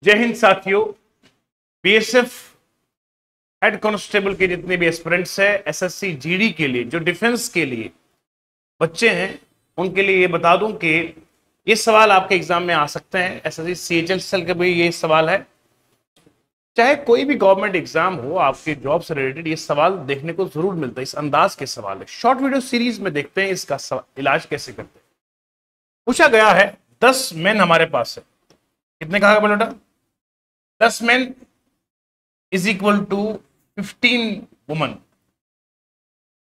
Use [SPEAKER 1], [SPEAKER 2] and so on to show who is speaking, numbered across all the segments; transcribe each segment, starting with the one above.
[SPEAKER 1] जय हिंद साथियों। BSF head constable के जितने भी एस्पिरेंट्स है एसएससी जीडी के लिए, जो डिफेंस के लिए बच्चे हैं, उनके लिए ये बता दूं कि ये सवाल आपके एग्जाम में आ सकते हैं। एसएससी सीएचएल का भी ये सवाल है। चाहे कोई भी गवर्नमेंट एग्जाम हो, आपके जॉब से रिलेटेड ये सवाल देखने को जरूर मिलता है। इस अंदाज के सवाल है। शॉर्ट वीडियो सीरीज में देखते हैं इसका इलाज कैसे करते हैं। पूछा गया है 10 मेन हमारे पास है। कितने कहा बेटा? 10 men is equal to 15 woman.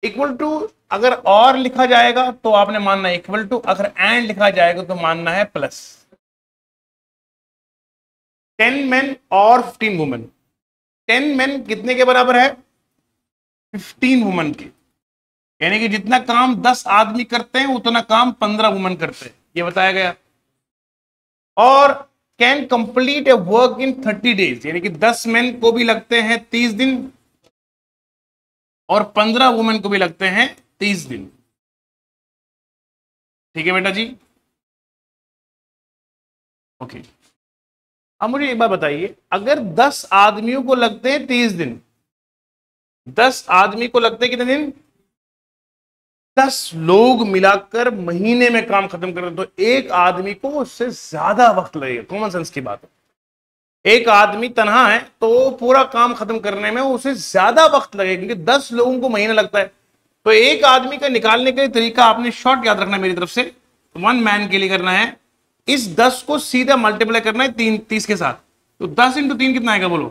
[SPEAKER 1] Equal to अगर और लिखा जाएगा तो आपने मानना है इक्वल टू, अगर एंड लिखा जाएगा तो मानना है प्लस। 10 मेन और 15 वुमेन। 10 मेन कितने के बराबर है? 15 वुमेन के। यानी कि जितना काम 10 आदमी करते हैं उतना काम 15 वुमेन करते हैं, ये बताया गया। और can complete A work in 30 days, यानी कि 10 मेन को भी लगते हैं 30 दिन और 15 वुमेन को भी लगते हैं 30 दिन। ठीक है बेटा जी? ओके। अब मुझे एक बात बताइए, अगर 10 आदमियों को लगते हैं 30 दिन, 10 आदमी को लगते हैं कितने दिन? 10 लोग मिलाकर महीने में काम खत्म कर रहे, तो एक आदमी को उससे ज्यादा वक्त लगेगा। कॉमन सेंस की बात है। एक आदमी तनहा है तो पूरा काम खत्म करने में उसे ज्यादा वक्त लगेगा, क्योंकि 10 लोगों को महीना लगता है। तो एक आदमी का निकालने का तरीका आपने शॉर्ट याद रखना है मेरी तरफ से। 1 मैन के लिए करना है, इस 10 को सीधा मल्टीप्लाई करना है 30 के साथ। तो 10 × 3 कितना आएगा बोलो?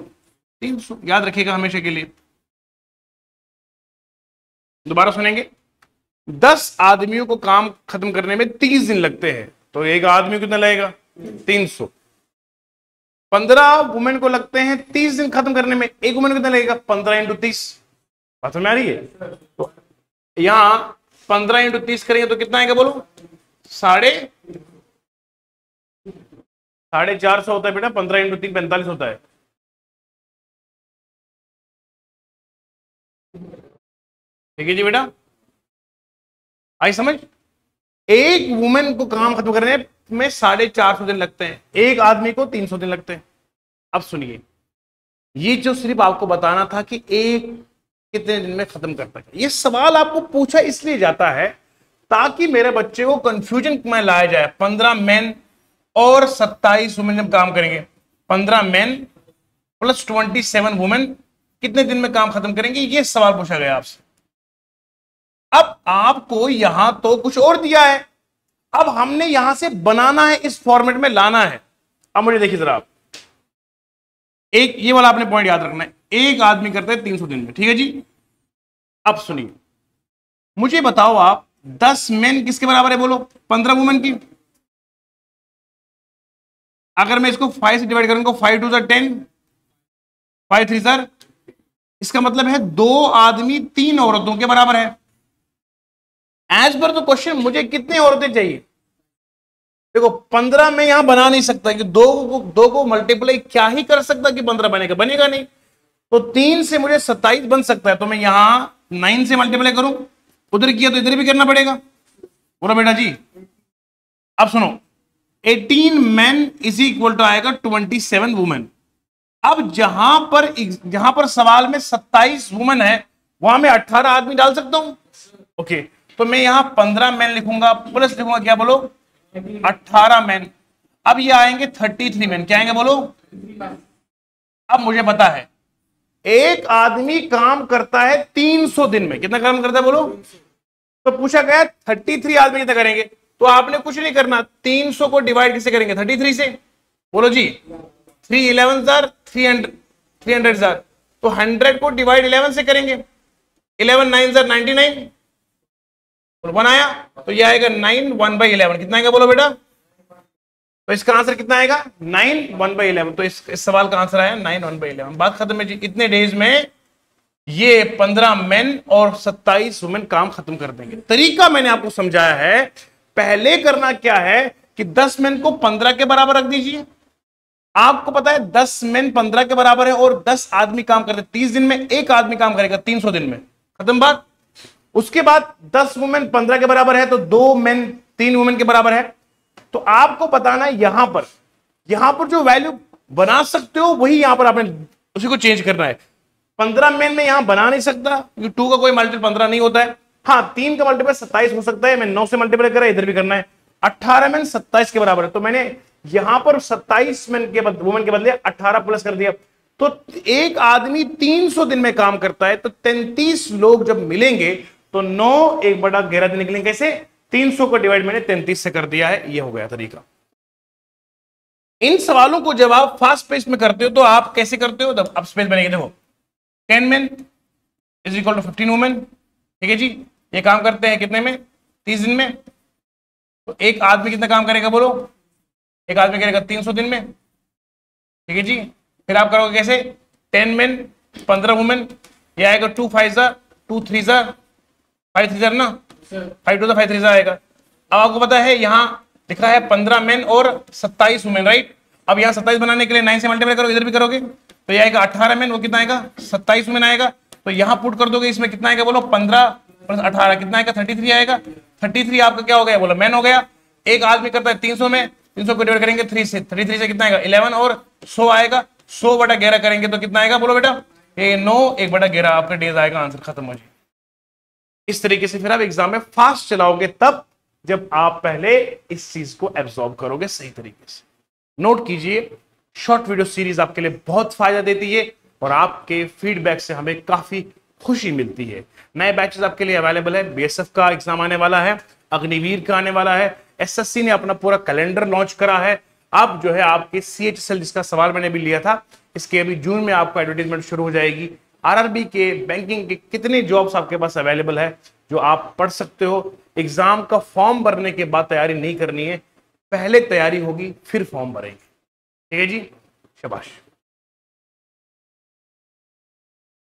[SPEAKER 1] 300। याद रखिएगा हमेशा के लिए। दोबारा सुनेंगे। 10 आदमियों को काम खत्म करने में 30 दिन लगते हैं, तो एक आदमी को कितना लगेगा? 300। 15 वुमेन को लगते हैं 30 दिन खत्म करने में, एक वुमेन को कितना लगेगा? 15 × 30। बात समझ में आ रही है? तो यहां 15 × 30 करेंगे तो कितना आएगा बोलो? 450 होता है बेटा। 15 × 3 45 होता है। ठीक है जी बेटा, आई समझ? एक वुमेन को काम खत्म करने में 450 दिन लगते हैं, एक आदमी को 300 दिन लगते हैं। अब सुनिए, ये जो सिर्फ आपको बताना था कि एक कितने दिन में खत्म करता है, ये सवाल आपको पूछा इसलिए जाता है ताकि मेरे बच्चे को कंफ्यूजन में लाया जाए। 15 मेन और 27 वुमेन जब काम करेंगे, 15 मेन प्लस 27 वुमेन कितने दिन में काम खत्म करेंगे, ये सवाल पूछा गया आपसे। अब आपको यहां तो कुछ और दिया है, अब हमने यहां से बनाना है, इस फॉर्मेट में लाना है। अब मुझे देखिए जरा, आप एक ये वाला आपने पॉइंट याद रखना है। एक आदमी करता है 300 दिन में, ठीक है जी? अब सुनिए, मुझे बताओ आप 10 मेन किसके बराबर है बोलो? 15 वुमेन की। अगर मैं इसको 5 से डिवाइड करूंगा, 5 2 10, 5 3 इसका मतलब है 2 आदमी 3 औरतों के बराबर है। एज पर द क्वेश्चन मुझे कितनी औरतें चाहिए? देखो 15 में यहां बना नहीं सकता कि दो को मल्टीप्लाई क्या ही कर सकता कि 15 बनेगा? बनेगा नहीं। तो 3 से मुझे 27 बन सकता है, तो मैं यहां 9 से मल्टीप्लाई करूं, उधर किया तो इधर भी करना पड़ेगा। बोलो बेटा जी। अब सुनो, 18 मैन इज इक्वल टू आएगा 27 वुमेन। अब जहां पर सवाल में 27 वुमेन है, वहां मैं 18 आदमी डाल सकता हूं। ओके, तो मैं यहां 15 मैन लिखूंगा, प्लस लिखूंगा क्या बोलो? 18 मैन। अब ये आएंगे 33 मैन। क्या आएंगे बोलो? अब मुझे पता है एक आदमी काम करता है 300 दिन में। कितना काम करता है बोलो? तो पूछा गया 33 आदमी कितना करेंगे, तो आपने कुछ नहीं करना, 300 को डिवाइड किससे करेंगे? 33 से। बोलो जी। 3 11 300 तो 100 को डिवाइड 11 से करेंगे। 11 9 99 1 आया, तो ये आएगा 9 1/11। कितना आएगा बोलो बेटा? तो इसका आंसर कितना आएगा? 9 1/11। तो इस सवाल का आंसर आया 9 1/11। बात खत्म है जी। इतने डेज में ये 15 मेन और 27 वुमेन काम खत्म कर देंगे। तरीका मैंने आपको समझाया है। पहले करना क्या है कि 10 मेन को 15 के बराबर रख दीजिए। आपको पता है 10 मेन 15 के बराबर है और 10 आदमी काम करते 30 दिन में, एक आदमी काम करेगा 300 दिन में। खत्म बात। उसके बाद 10 वुमेन 15 के बराबर है, तो 2 मेन 3 वुमेन के बराबर है। तो आपको बताना है यहां पर जो वैल्यू बना सकते हो, वही यहां पर आपने उसी को चेंज करना है। 15 मेन में यहां बना नहीं सकता क्योंकि 2 का कोई मल्टीपल 15 नहीं होता है। हाँ 3 का मल्टीपल 27 हो सकता है, मैं 9 से मल्टीपल करा, इधर भी करना है। 18 मेन 27 के बराबर है, तो मैंने यहां पर 27 मेन के वुमेन के बदले 18 प्लस कर दिया। तो एक आदमी 300 दिन में काम करता है, तो 33 लोग जब मिलेंगे तो 9 1/11 दिन निकलेंगे। कैसे? 300 को डिवाइड मैंने 33 से कर दिया है, ये हो गया तरीका। इन सवालों को जब आप फास्ट पेस में करते हो तो आप कैसे करते हो? अब स्पेस बनेगी, देखो 10 men is equal to 15 women, ठीक है जी। ये काम करते हैं कितने में? 30 दिन में। तो एक आदमी कितना काम करेगा बोलो? एक आदमी करेगा 300 दिन में, ठीक है जी। फिर आप करोगे कैसे? 10 men 15 वुमेन, ये आएगा 2 5 2 3 5 3 ना, 5 2 5 3 आएगा। अब आपको पता है यहां लिखा है 15 मेन और 27 वुमेन, राइट। अब यहाँ 27 बनाने के लिए 9 से मल्टीप्लाई करोगे, इधर भी करोगे तो ये आएगा 18 मेन, वो कितना आएगा? 27 वुमेन आएगा। तो यहाँ पुट कर दोगे, इसमें कितना आएगा बोलो? 15 प्लस 18 कितना आएगा? 33 आएगा। 33 आपका क्या हो गया बोलो? मैन हो गया। एक आदमी करता है 300 में, 300 को डिवाइड करेंगे 3 से, 33 से कितना आएगा? 11 और 100 आएगा। 100/11 करेंगे तो कितना आएगा बोलो बेटा? ये 9 1/11 आपका डेज आएगा, आंसर खत्म हो जाए। इस तरीके से फिर आप एग्जाम में फास्ट चलाओगे तब जब आप पहले इस चीज को एब्जॉर्ब करोगे सही तरीके से। नोट कीजिए, शॉर्ट वीडियो सीरीज आपके लिए बहुत फायदा देती है और आपके फीडबैक से हमें काफी खुशी मिलती है। नए बैचेस आपके लिए अवेलेबल है। बीएसएफ का एग्जाम आने वाला है, अग्निवीर का आने वाला है, एसएससी ने अपना पूरा कैलेंडर लॉन्च करा है। अब जो है आपके सीएचएसएल, जिसका सवाल मैंने भी लिया था, इसके अभी जून में आपको एडवर्टीजमेंट शुरू हो जाएगी। आरआरबी के, बैंकिंग के कितने जॉब्स आपके पास अवेलेबल है जो आप पढ़ सकते हो। एग्जाम का फॉर्म भरने के बाद तैयारी नहीं करनी है, पहले तैयारी होगी फिर फॉर्म भरेंगे, ठीक है जी। शाबाश।